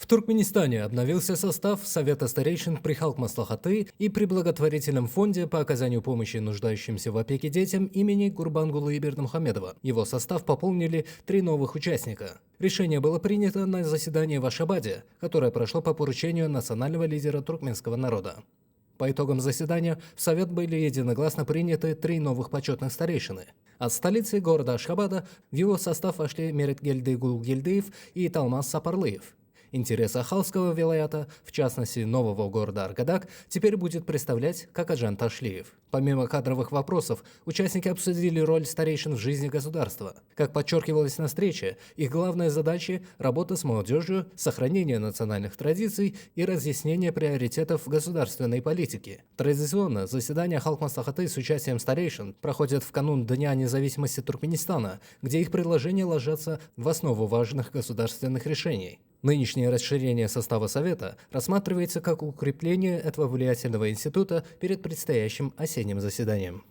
В Туркменистане обновился состав Совета старейшин при Халк-Маслахаты и при благотворительном фонде по оказанию помощи нуждающимся в опеке детям имени Гурбангулы Бердымухамедова. Его состав пополнили 3 новых участника. Решение было принято на заседании в Ашхабаде, которое прошло по поручению национального лидера туркменского народа. По итогам заседания в Совет были единогласно приняты 3 новых почетных старейшины. От столицы города Ашхабада в его состав вошли Меретгельды Гулгельдиев и Талмаз Сапарлыев. Интересы Ахалского вилаята, в частности нового города Аргадак, теперь будет представлять Какаджан Ташлиев. Помимо кадровых вопросов, участники обсудили роль старейшин в жизни государства. Как подчеркивалось на встрече, их главная задача – работа с молодежью, сохранение национальных традиций и разъяснение приоритетов государственной политики. Традиционно заседания Халк-Маслахаты с участием старейшин проходят в канун Дня независимости Туркменистана, где их предложения ложатся в основу важных государственных решений. Нынешнее расширение состава Совета рассматривается как укрепление этого влиятельного института перед предстоящим осенним заседанием.